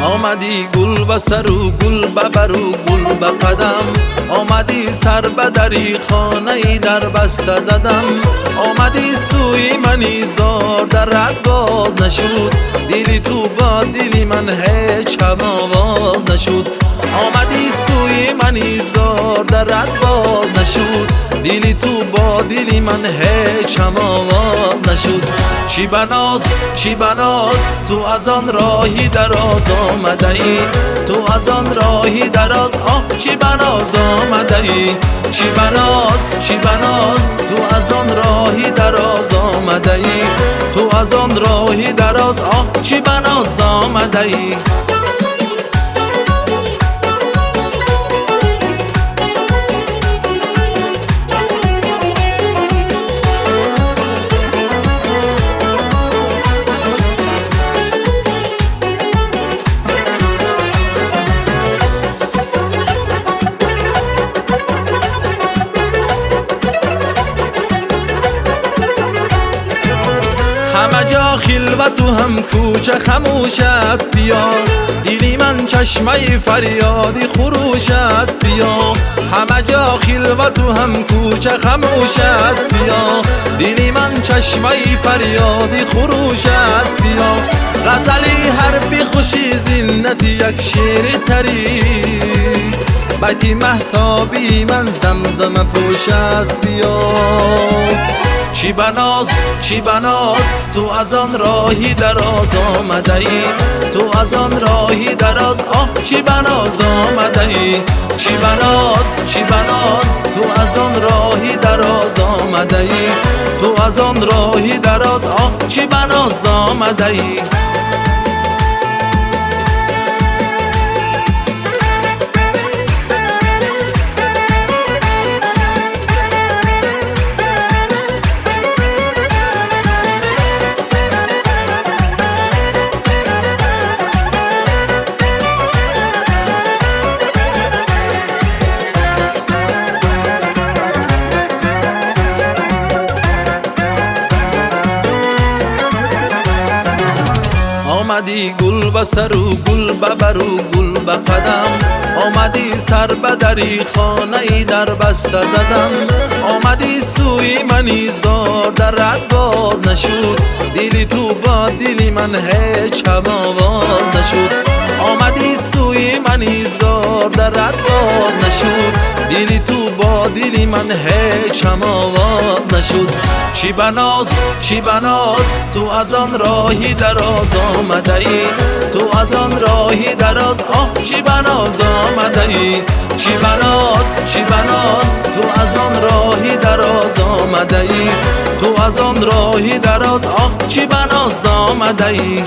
آمدی گل به سر و گل به بر و گل به قدم، آمدی سر به دری خانه در بسته زدم. آمدی سوی منی زار در رد باز نشد، دلی تو با دلی من هیچ هم آواز نشد. آمدی سوی منی زار در رد باز نشد، دلی تو با دلی من هیچ هم آواز نشد. چی بناز چی بناز تو از آن راهی دراز آمده ای، تو از آن راهی دراز آه چی بناز آمده ای. چی بناز تو از آن راهی دراز آمده ای، تو از آن راهی دراز آه چی بناز آمده ای. همه جا خلوت و هم کوچه خموش است بیا، دلی من چشمه فریادی خروش است بیا. همه جا خلوت و هم کوچه خموش است بیا، دلی من چشمه فریادی خروش است بیا. غزلی حرفی خوشی زینت یک شعر تری، بیتی مهتابی من زمزم پوش است بیا. چی بناز تو از آن راهی دراز آمده ای، تو از آن راهی دراز آه چی بناز آمده ای. چی بناز تو از آن راهی دراز آمده ای، تو از آن راهی دراز آه چی بناز آمده ای. آمدی گل به سر و گل به بر و گل به قدم آمدی سر به دری خانه در بسته زدم آمدی سوی منی زار در رد باز نشد دلی تو با دلی من هیچ هم آواز نشد آمدی سوی منی زار در رد باز نشد دلی تو با دلی من هیچ هم آواز نشد چی بناز تو از آن راهی دراز آمده ای تو از آن راهی دراز چی بناز آمده ای چی بناز تو از آن راهی دراز آمده ای تو از آن راهی دراز چی بناز آمده ای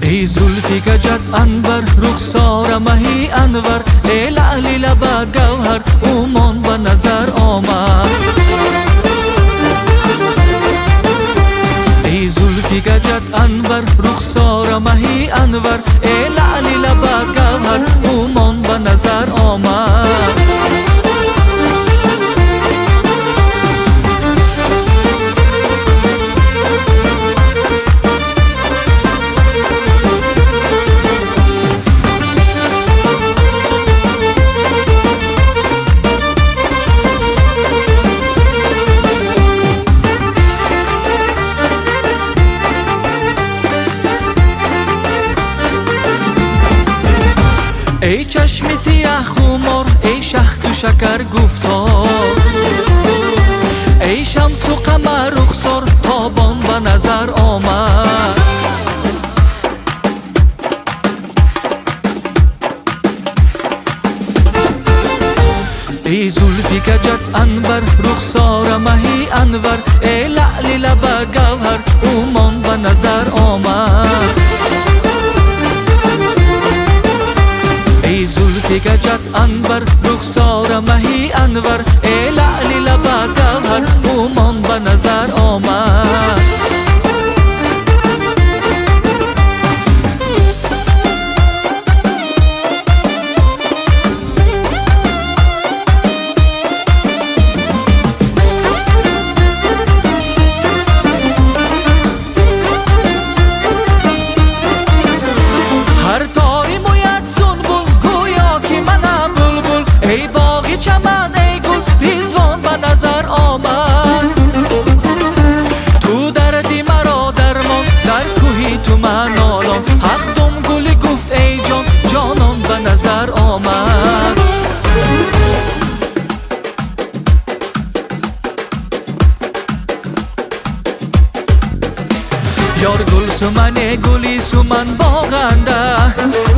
ای زلفی گجت انور رخسار مهی انور ای لعلی لبا گوهر اومان به نظر آمد ای زلفی گجت انور رخسار مهی انور ای لعلی لبا گوهر اومان به نظر آمد ای چشم سیاه خمار ای شهد و شکر گفتار ای شمس و قمر رخسار تابان به نظر آمد ای زلفی گجت انور رخسار مهی انور ای لعلی لبا گوهر اومان به نظر آمد ای زلفی گجت انور رخسار مهی انور ای لعلی لبا گوهر اومان به نظر آمد ای باغی چمن ای گل ریزوان به نظر آمد تو دردی مرا درمان در کوهی تو من آلان حقم گلی گفت ای جان جانان به نظر آمد یار گل سمن گلی سمن باغنده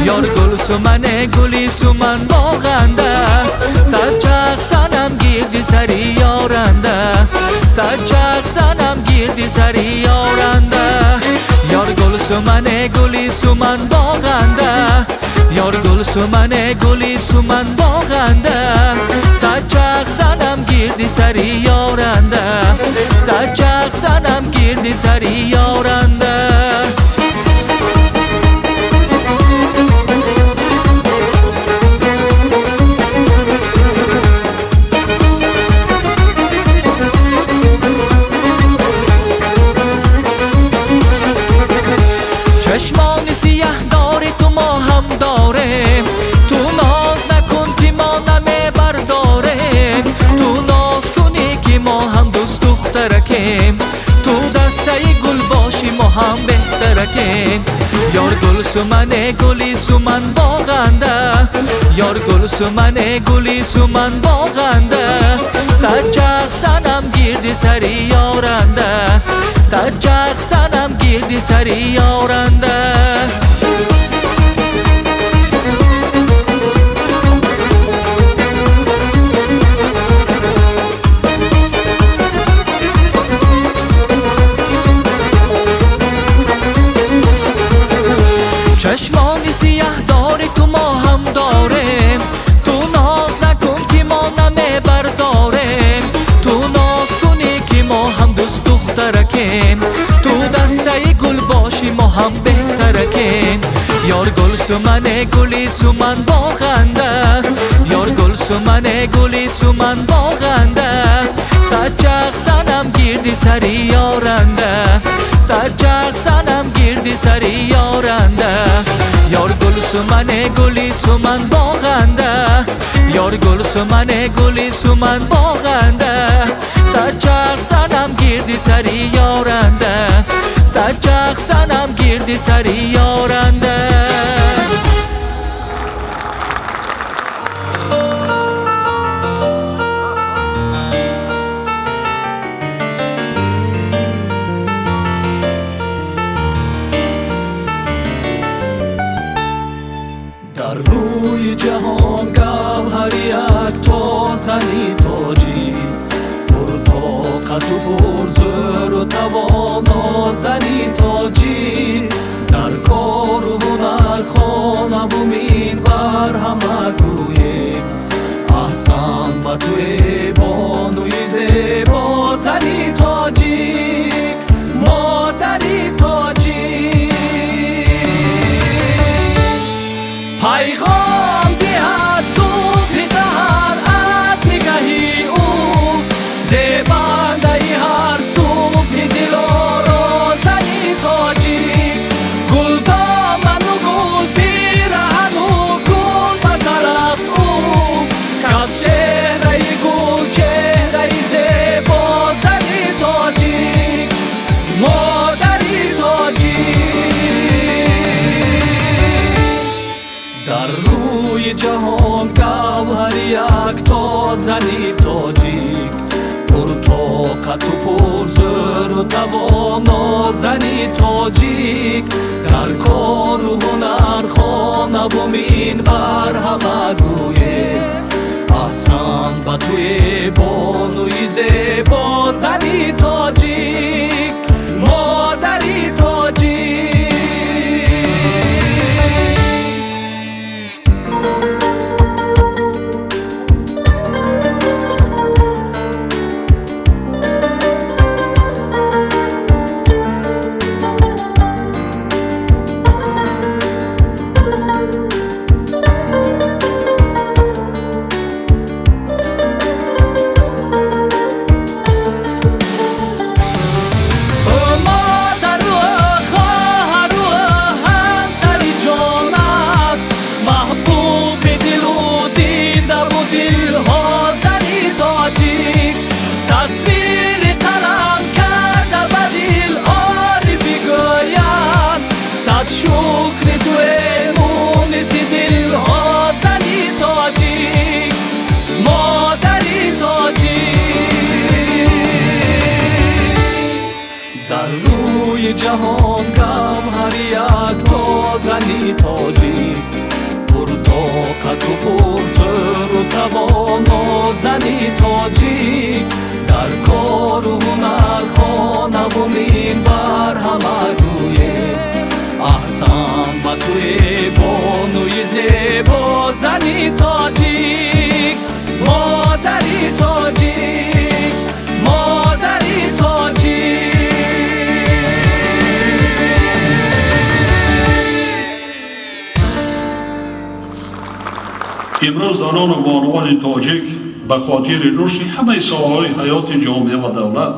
یار گل سمن گلی سمن باغنده سرچرخ سنم گیردی سری یارنده سرچرخ سنم گیردی سری یارنده یار گل سمن گلی سمن باغنده یار گل سمن گلی سمن باغنده سرچرخ سنم گیردی سری یارنده سرچرخ سنم گیردی سری یارنده چشمان سیاه داری تو ما هم داریم تو ناز نکن که ما نمی برداریم تو ناز کنی که ما هم دوست دخترکیم تو دسته گل باشی ما هم بهترکیم یار گل سمن گلی سمن باغنده یار گل سمن گلی سمن باغنده سرچرخ سنم گیردی سری یارنده سرچرخ سنم گیردی سری یارنده یار گل سمن گلی سمن باغنده یار گل سمن گلی سمن باغنده سجق سنم گیردی سری یارنده سجق سنم گیردی سری یارنده یار گل سمن گلی سمن باغنده یار گل سمن گلی سمن باغنده سجق سنم گیردی سری یارنده سجق سنم گیردی سری یارنده در روی جهان گوهر یک تا زنی تاجی پرطاقت و پرزور و توانا زنی تاجی در کار و هنر خانه و منبر همه گوییم احسن به توی بانوی زیبا زنی تاجی مادری تاجی پیغام دهد صبح سحر از نگاهی او زیبنده هر صبح دلارا زنی تاجی گل دامن و گل پیرهن و گل بزر است او کس چهره گل چهره زیبا زنی تاجی مادری تاجی در روی جهان گوهر یک تا زنی تاجیک پرطاقت و پرزور و توانا زنی تاجیک در کار و هنر خانه و منبر همه گویه احسن به توی بانوی زیبا زنی تاجیک مادری تاجیک شکر تو مونس دل ها زنی تاجی مادری تاجی در روی جهان گوهر یک تا زنی تاجی پرطاقت و پرزور و توانا زنی تاجی در کار و هنر خانه و منبر همه گویه احسن به توی بانوی زیبا زنی تاجیک مادری تاجیک مادری تاجیک امروز زنان و بانوان تاجیک به خاطر رشد همه ساحه‌های حیات جامعه و دولت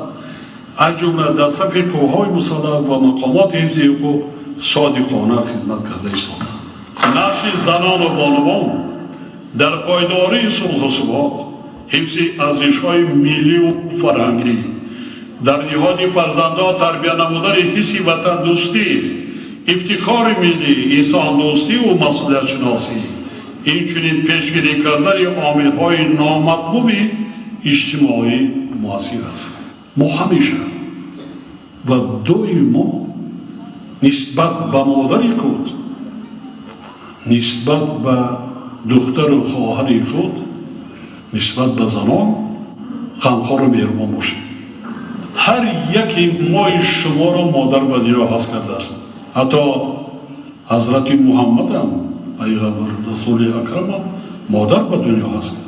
از جمله در صف قوه‌های مسلح و مقامات حفظ حقوق صادقانه خدمت کرده ایستادند. نقش زنان و بانوان در پایداری صلح و ثبات، حفظ ارزش‌های ملی و فرهنگی، در نهاد فرزندان تربیت نمودن حس وطن دوستی، افتخار ملی، انسان دوستی و مسئولیت شناسی، اینچنین پیشگیری کردن عامل‌های نامطلوب اجتماعی مؤثر است. ما همیشه و دویما نسبت به مادری خود، نسبت به دختر و خواهر خود، نسبت به زنان غمخوار و مهربان باشید. هر یکی ما شما را مادر به دنیا هست کرده است. حتی حضرت محمد هم پیغمبر رسول اکرم هم مادر به دنیا هست کرد.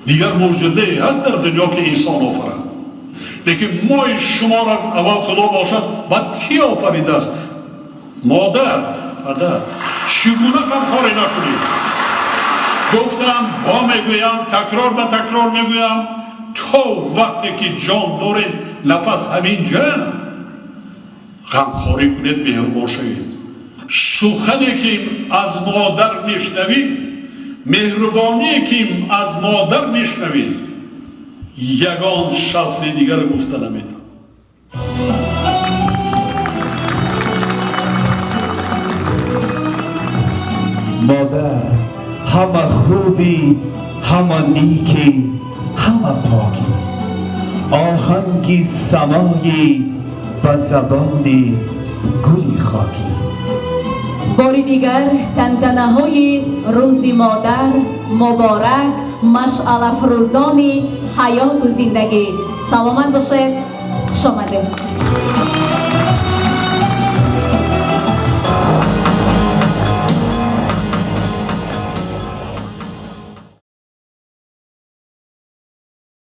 دیگر معجزه هست در دنیا که انسان آفرد. لیکن ما شما را اول خدا باشد بعد کی آفریده است؟ مادر، پدر. چگونه غمخواری نکنید؟ گفتم با میگویم، تکرار به تکرار میگویم، تو وقتی که جان دارید نفس همین جا غمخواری کنید، مهربان شوید. سخنی که از مادر میشنوید، مهربانی که از مادر میشنوید، یگان شخص دیگر گفته نمیتونه. مادر همه خوبی، همه نیکی، همه پاکی، آهنگی سمایی به زبانی گلی خاکی. باری دیگر تنتنه های روز مادر مبارک، مشعل افروزانی حیات و زندگی. سلامت باشید، خوش آمدید.